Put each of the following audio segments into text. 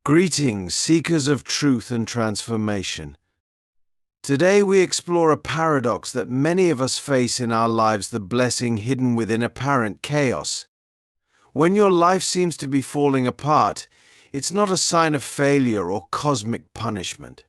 Greetings, seekers of truth and transformation. Today we explore a paradox that many of us face in our lives, the blessing hidden within apparent chaos. When your life seems to be falling apart, it's not a sign of failure or cosmic punishment.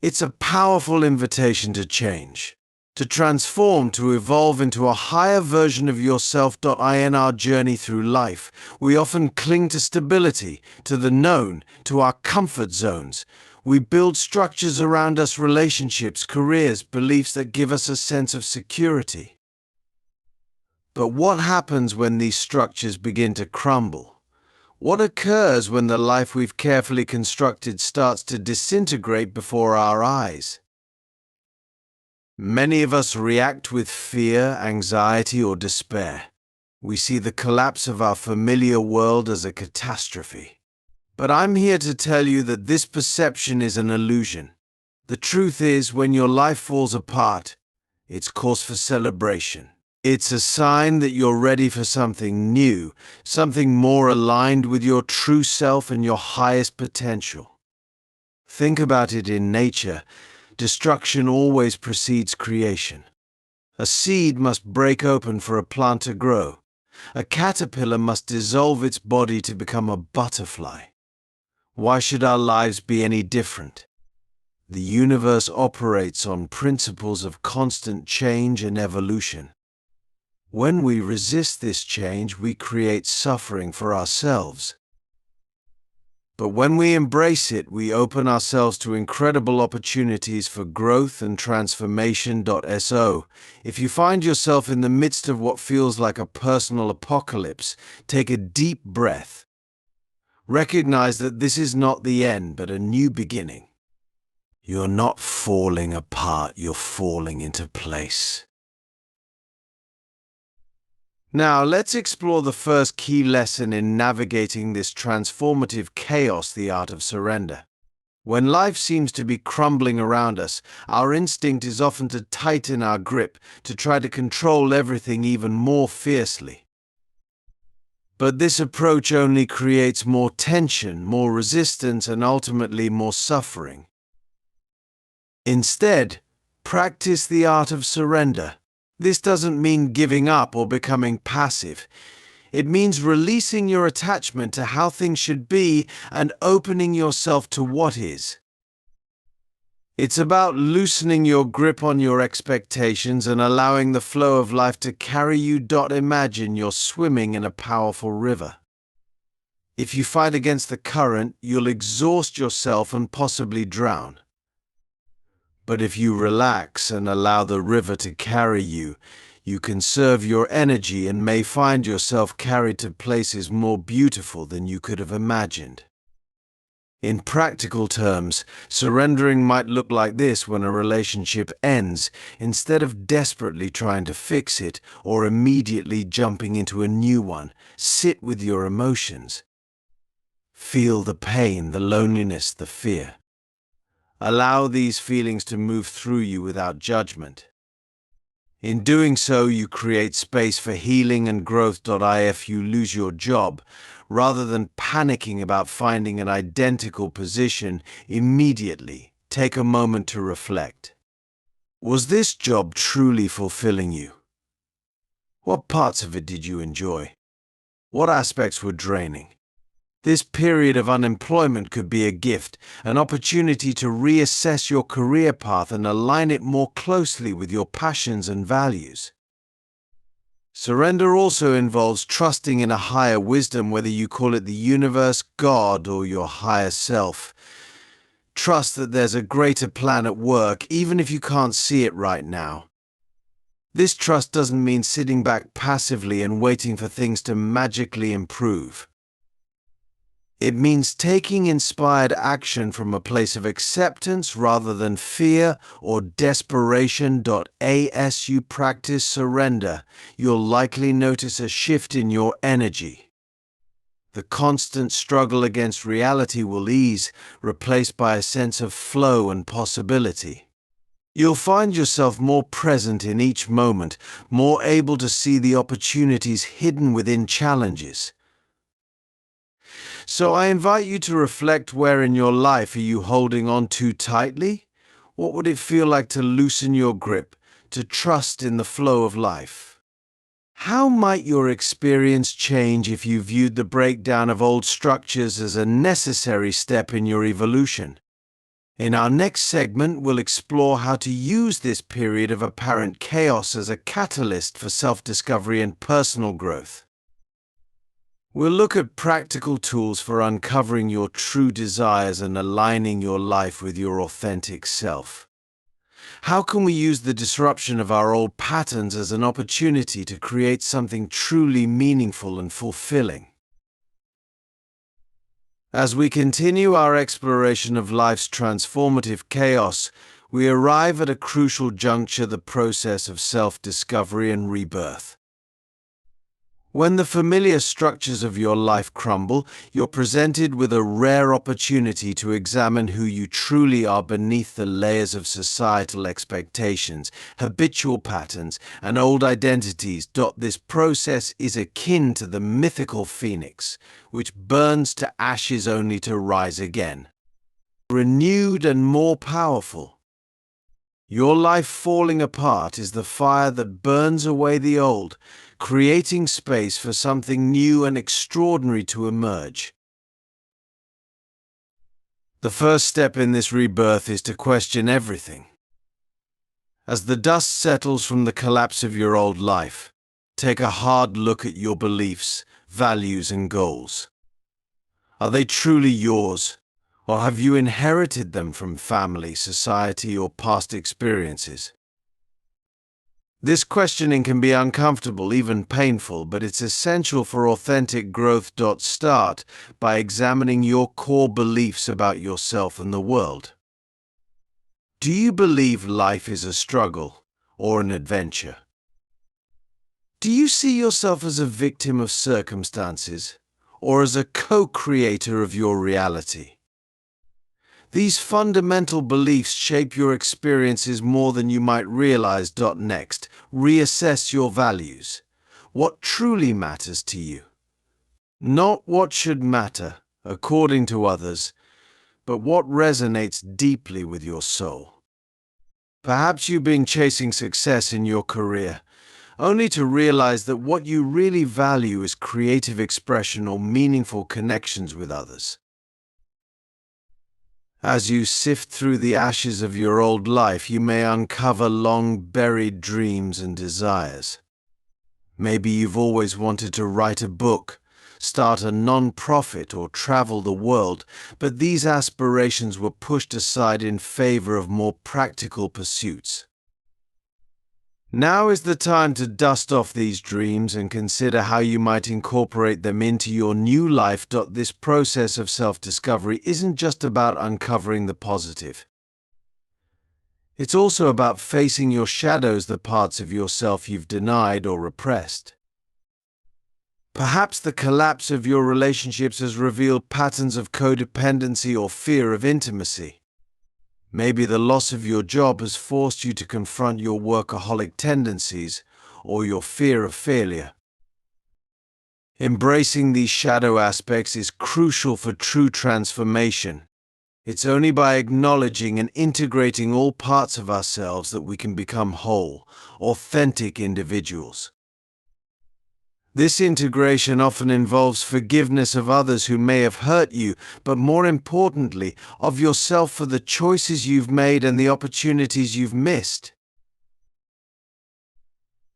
It's a powerful invitation to change, to transform, to evolve into a higher version of yourself. In our journey through life, we often cling to stability, to the known, to our comfort zones. We build structures around us, relationships, careers, beliefs that give us a sense of security. But what happens when these structures begin to crumble? What occurs when the life we've carefully constructed starts to disintegrate before our eyes? Many of us react with fear, anxiety, or despair. We see the collapse of our familiar world as a catastrophe. But I'm here to tell you that this perception is an illusion. The truth is, when your life falls apart, it's cause for celebration. It's a sign that you're ready for something new, something more aligned with your true self and your highest potential. Think about it in nature. Destruction always precedes creation. A seed must break open for a plant to grow. A caterpillar must dissolve its body to become a butterfly. Why should our lives be any different? The universe operates on principles of constant change and evolution. When we resist this change, we create suffering for ourselves. But when we embrace it, we open ourselves to incredible opportunities for growth and transformation. If you find yourself in the midst of what feels like a personal apocalypse, take a deep breath. Recognize that this is not the end, but a new beginning. You're not falling apart, you're falling into place. Now, let's explore the first key lesson in navigating this transformative chaos, the art of surrender. When life seems to be crumbling around us, our instinct is often to tighten our grip, to try to control everything even more fiercely. But this approach only creates more tension, more resistance, and ultimately more suffering. Instead, practice the art of surrender. This doesn't mean giving up or becoming passive. It means releasing your attachment to how things should be and opening yourself to what is. It's about loosening your grip on your expectations and allowing the flow of life to carry you. Imagine you're swimming in a powerful river. If you fight against the current, you'll exhaust yourself and possibly drown. But if you relax and allow the river to carry you, you conserve your energy and may find yourself carried to places more beautiful than you could have imagined. In practical terms, surrendering might look like this when a relationship ends. Instead of desperately trying to fix it or immediately jumping into a new one, sit with your emotions. Feel the pain, the loneliness, the fear. Allow these feelings to move through you without judgment. In doing so, you create space for healing and growth. If you lose your job, rather than panicking about finding an identical position immediately, take a moment to reflect. Was this job truly fulfilling you? What parts of it did you enjoy? What aspects were draining? This period of unemployment could be a gift, an opportunity to reassess your career path and align it more closely with your passions and values. Surrender also involves trusting in a higher wisdom, whether you call it the universe, God, or your higher self. Trust that there's a greater plan at work, even if you can't see it right now. This trust doesn't mean sitting back passively and waiting for things to magically improve. It means taking inspired action from a place of acceptance rather than fear or desperation. As you practice surrender, you'll likely notice a shift in your energy. The constant struggle against reality will ease, replaced by a sense of flow and possibility. You'll find yourself more present in each moment, more able to see the opportunities hidden within challenges. So I invite you to reflect, where in your life are you holding on too tightly? What would it feel like to loosen your grip, to trust in the flow of life? How might your experience change if you viewed the breakdown of old structures as a necessary step in your evolution? In our next segment, we'll explore how to use this period of apparent chaos as a catalyst for self-discovery and personal growth. We'll look at practical tools for uncovering your true desires and aligning your life with your authentic self. How can we use the disruption of our old patterns as an opportunity to create something truly meaningful and fulfilling? As we continue our exploration of life's transformative chaos, we arrive at a crucial juncture: the process of self-discovery and rebirth. When the familiar structures of your life crumble, you're presented with a rare opportunity to examine who you truly are beneath the layers of societal expectations, habitual patterns, and old identities. This process is akin to the mythical phoenix, which burns to ashes only to rise again, renewed and more powerful. Your life falling apart is the fire that burns away the old, creating space for something new and extraordinary to emerge. The first step in this rebirth is to question everything. As the dust settles from the collapse of your old life, take a hard look at your beliefs, values, and goals. Are they truly yours, or have you inherited them from family, society, or past experiences? This questioning can be uncomfortable, even painful, but it's essential for authentic growth. Start by examining your core beliefs about yourself and the world. Do you believe life is a struggle or an adventure? Do you see yourself as a victim of circumstances or as a co-creator of your reality? These fundamental beliefs shape your experiences more than you might realize. Next, reassess your values. What truly matters to you? Not what should matter, according to others, but what resonates deeply with your soul. Perhaps you've been chasing success in your career, only to realize that what you really value is creative expression or meaningful connections with others. As you sift through the ashes of your old life, you may uncover long-buried dreams and desires. Maybe you've always wanted to write a book, start a non-profit, or travel the world, but these aspirations were pushed aside in favor of more practical pursuits. Now is the time to dust off these dreams and consider how you might incorporate them into your new life. This process of self-discovery isn't just about uncovering the positive. It's also about facing your shadows, the parts of yourself you've denied or repressed. Perhaps the collapse of your relationships has revealed patterns of codependency or fear of intimacy. Maybe the loss of your job has forced you to confront your workaholic tendencies or your fear of failure. Embracing these shadow aspects is crucial for true transformation. It's only by acknowledging and integrating all parts of ourselves that we can become whole, authentic individuals. This integration often involves forgiveness of others who may have hurt you, but more importantly, of yourself for the choices you've made and the opportunities you've missed.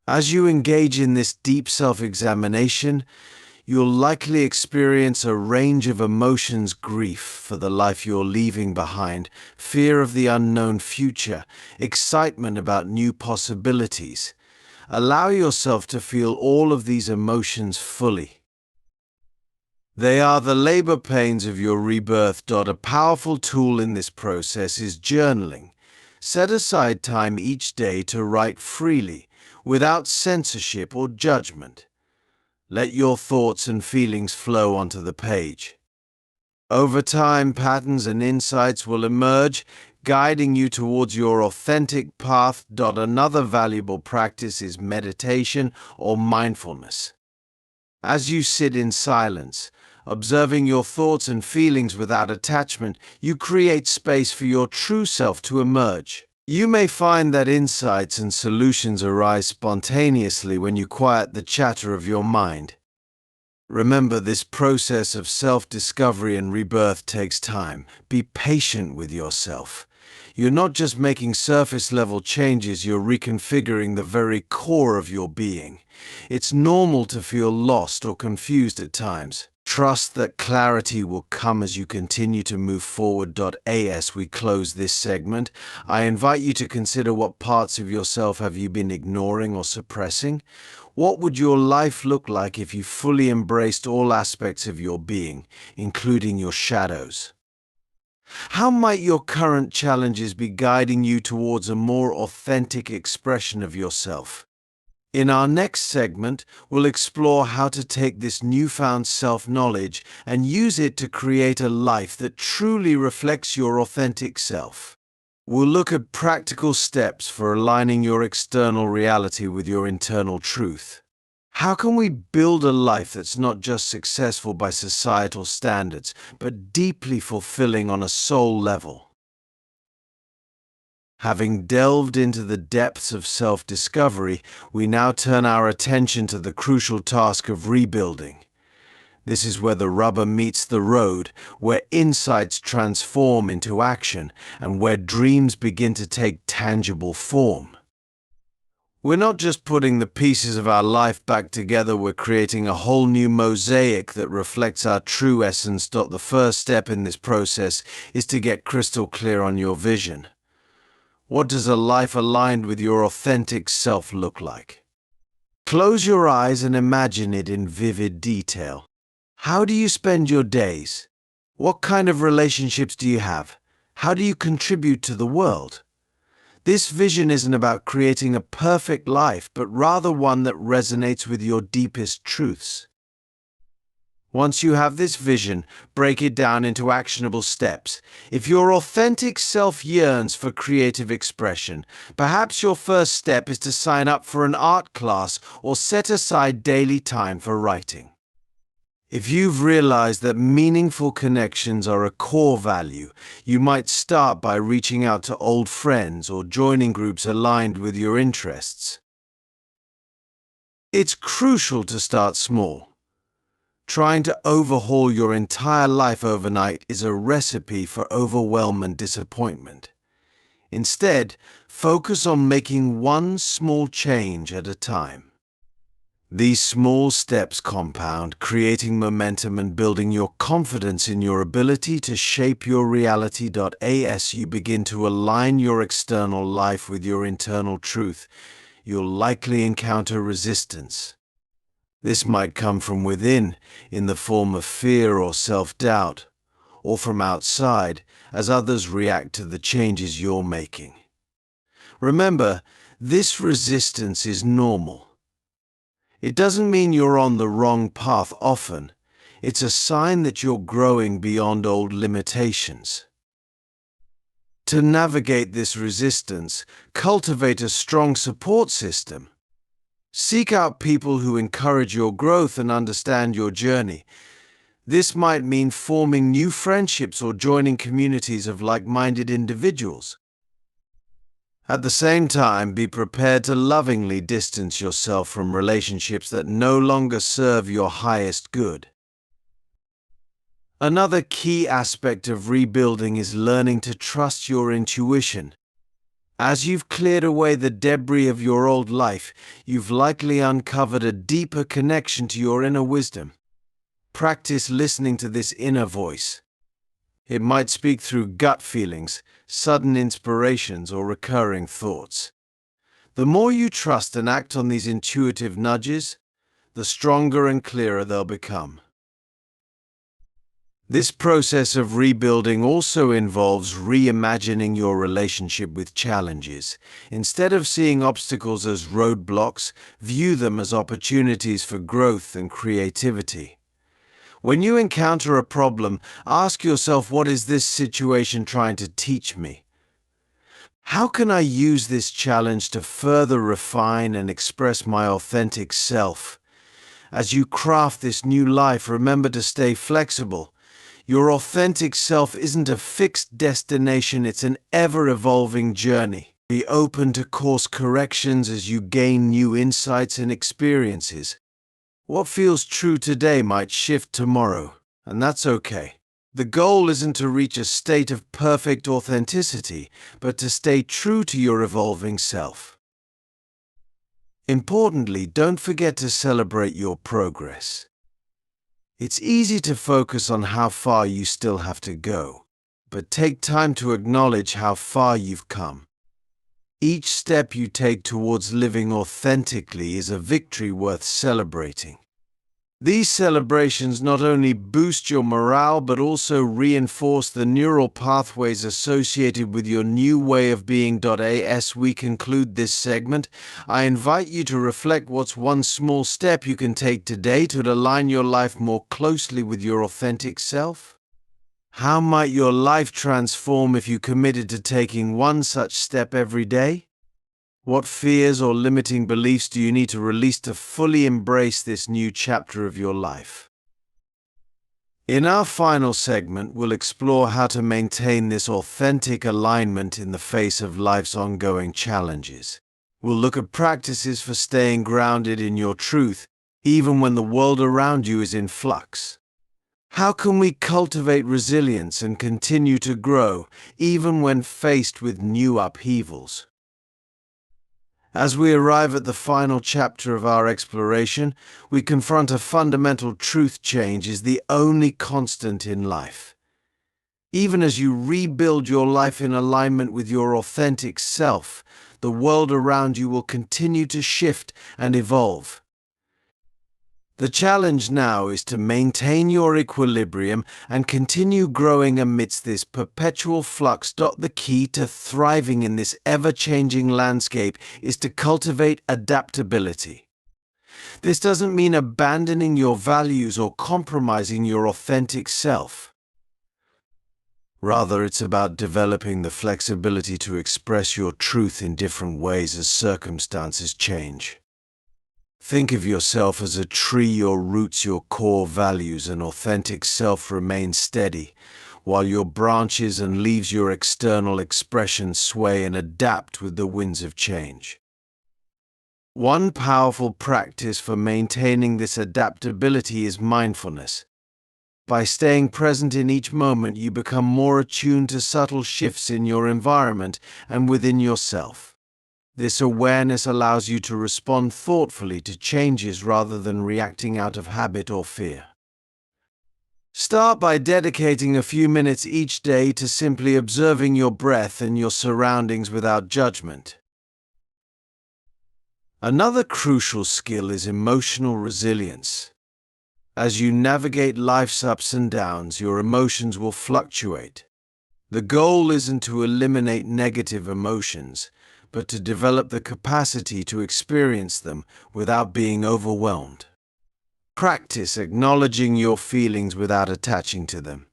As you engage in this deep self-examination, you'll likely experience a range of emotions: grief for the life you're leaving behind, fear of the unknown future, excitement about new possibilities. Allow yourself to feel all of these emotions fully. They are the labor pains of your rebirth. A powerful tool in this process is journaling. Set aside time each day to write freely, without censorship or judgment. Let your thoughts and feelings flow onto the page. Over time, patterns and insights will emerge, guiding you towards your authentic path. Another valuable practice is meditation or mindfulness. As you sit in silence, Observing your thoughts and feelings without attachment, you create space for your true self to emerge. You may find that insights and solutions arise spontaneously when you quiet the chatter of your mind. Remember, this process of self-discovery and rebirth takes time. Be patient with yourself. You're not just making surface-level changes, you're reconfiguring the very core of your being. It's normal to feel lost or confused at times. Trust that clarity will come as you continue to move forward. As we close this segment, I invite you to consider what parts of yourself have you been ignoring or suppressing. What would your life look like if you fully embraced all aspects of your being, including your shadows? How might your current challenges be guiding you towards a more authentic expression of yourself? In our next segment, we'll explore how to take this newfound self-knowledge and use it to create a life that truly reflects your authentic self. We'll look at practical steps for aligning your external reality with your internal truth. How can we build a life that's not just successful by societal standards, but deeply fulfilling on a soul level? Having delved into the depths of self-discovery, we now turn our attention to the crucial task of rebuilding. This is where the rubber meets the road, where insights transform into action, and where dreams begin to take tangible form. We're not just putting the pieces of our life back together, we're creating a whole new mosaic that reflects our true essence. The first step in this process is to get crystal clear on your vision. What does a life aligned with your authentic self look like? Close your eyes and imagine it in vivid detail. How do you spend your days? What kind of relationships do you have? How do you contribute to the world? This vision isn't about creating a perfect life, but rather one that resonates with your deepest truths. Once you have this vision, break it down into actionable steps. If your authentic self yearns for creative expression, perhaps your first step is to sign up for an art class or set aside daily time for writing. If you've realized that meaningful connections are a core value, you might start by reaching out to old friends or joining groups aligned with your interests. It's crucial to start small. Trying to overhaul your entire life overnight is a recipe for overwhelm and disappointment. Instead, focus on making one small change at a time. These small steps compound, creating momentum and building your confidence in your ability to shape your reality. As you begin to align your external life with your internal truth, you'll likely encounter resistance. This might come from within, in the form of fear or self-doubt, or from outside, as others react to the changes you're making. Remember, this resistance is normal. It doesn't mean you're on the wrong path often. It's a sign that you're growing beyond old limitations. To navigate this resistance, cultivate a strong support system. Seek out people who encourage your growth and understand your journey. This might mean forming new friendships or joining communities of like-minded individuals. At the same time, be prepared to lovingly distance yourself from relationships that no longer serve your highest good. Another key aspect of rebuilding is learning to trust your intuition. As you've cleared away the debris of your old life, you've likely uncovered a deeper connection to your inner wisdom. Practice listening to this inner voice. It might speak through gut feelings, sudden inspirations, or recurring thoughts. The more you trust and act on these intuitive nudges, the stronger and clearer they'll become. This process of rebuilding also involves reimagining your relationship with challenges. Instead of seeing obstacles as roadblocks, view them as opportunities for growth and creativity. When you encounter a problem, ask yourself, what is this situation trying to teach me? How can I use this challenge to further refine and express my authentic self? As you craft this new life, remember to stay flexible. Your authentic self isn't a fixed destination, it's an ever-evolving journey. Be open to course corrections as you gain new insights and experiences. What feels true today might shift tomorrow, and that's okay. The goal isn't to reach a state of perfect authenticity, but to stay true to your evolving self. Importantly, don't forget to celebrate your progress. It's easy to focus on how far you still have to go, but take time to acknowledge how far you've come. Each step you take towards living authentically is a victory worth celebrating. These celebrations not only boost your morale but also reinforce the neural pathways associated with your new way of being. As we conclude this segment, I invite you to reflect what's one small step you can take today to align your life more closely with your authentic self. How might your life transform if you committed to taking one such step every day? What fears or limiting beliefs do you need to release to fully embrace this new chapter of your life? In our final segment, we'll explore how to maintain this authentic alignment in the face of life's ongoing challenges. We'll look at practices for staying grounded in your truth, even when the world around you is in flux. How can we cultivate resilience and continue to grow, even when faced with new upheavals? As we arrive at the final chapter of our exploration, we confront a fundamental truth: change is the only constant in life. Even as you rebuild your life in alignment with your authentic self, the world around you will continue to shift and evolve. The challenge now is to maintain your equilibrium and continue growing amidst this perpetual flux. The key to thriving in this ever-changing landscape is to cultivate adaptability. This doesn't mean abandoning your values or compromising your authentic self. Rather, it's about developing the flexibility to express your truth in different ways as circumstances change. Think of yourself as a tree. Your roots, your core values, and authentic self remain steady, while your branches and leaves, your external expression, sway and adapt with the winds of change. One powerful practice for maintaining this adaptability is mindfulness. By staying present in each moment, you become more attuned to subtle shifts in your environment and within yourself. This awareness allows you to respond thoughtfully to changes rather than reacting out of habit or fear. Start by dedicating a few minutes each day to simply observing your breath and your surroundings without judgment. Another crucial skill is emotional resilience. As you navigate life's ups and downs, your emotions will fluctuate. The goal isn't to eliminate negative emotions, but to develop the capacity to experience them without being overwhelmed. Practice acknowledging your feelings without attaching to them.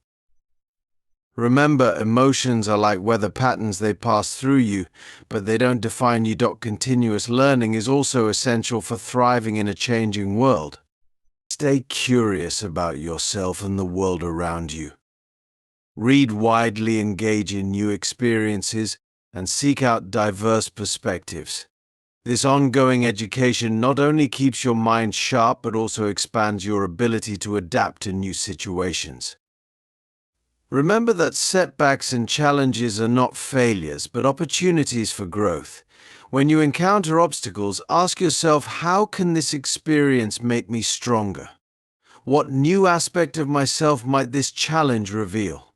Remember, emotions are like weather patterns. They pass through you, but they don't define you. Continuous learning is also essential for thriving in a changing world. Stay curious about yourself and the world around you. Read widely, engage in new experiences, and seek out diverse perspectives. This ongoing education not only keeps your mind sharp but also expands your ability to adapt to new situations. Remember that setbacks and challenges are not failures but opportunities for growth. When you encounter obstacles, ask yourself, how can this experience make me stronger? What new aspect of myself might this challenge reveal?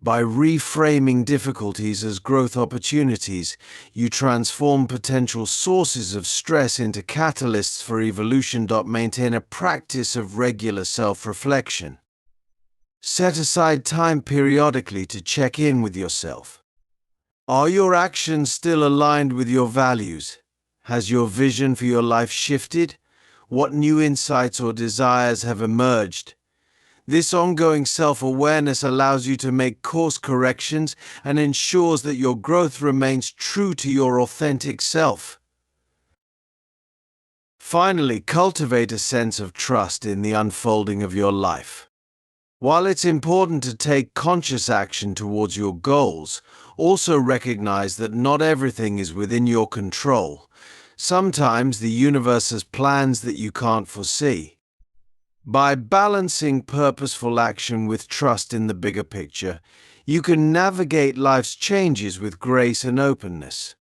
By reframing difficulties as growth opportunities, you transform potential sources of stress into catalysts for evolution. Maintain a practice of regular self-reflection. Set aside time periodically to check in with yourself. Are your actions still aligned with your values? Has your vision for your life shifted? What new insights or desires have emerged? This ongoing self-awareness allows you to make course corrections and ensures that your growth remains true to your authentic self. Finally, cultivate a sense of trust in the unfolding of your life. While it's important to take conscious action towards your goals, also recognize that not everything is within your control. Sometimes the universe has plans that you can't foresee. By balancing purposeful action with trust in the bigger picture, you can navigate life's changes with grace and openness.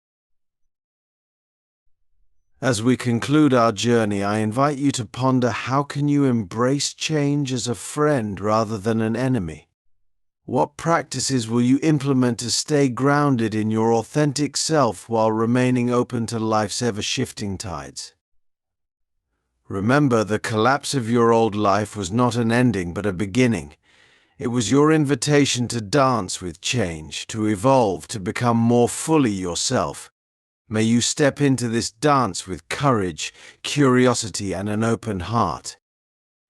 As we conclude our journey, I invite you to ponder how can you embrace change as a friend rather than an enemy? What practices will you implement to stay grounded in your authentic self while remaining open to life's ever-shifting tides? Remember, the collapse of your old life was not an ending but a beginning. It was your invitation to dance with change, to evolve, to become more fully yourself. May you step into this dance with courage, curiosity, and an open heart.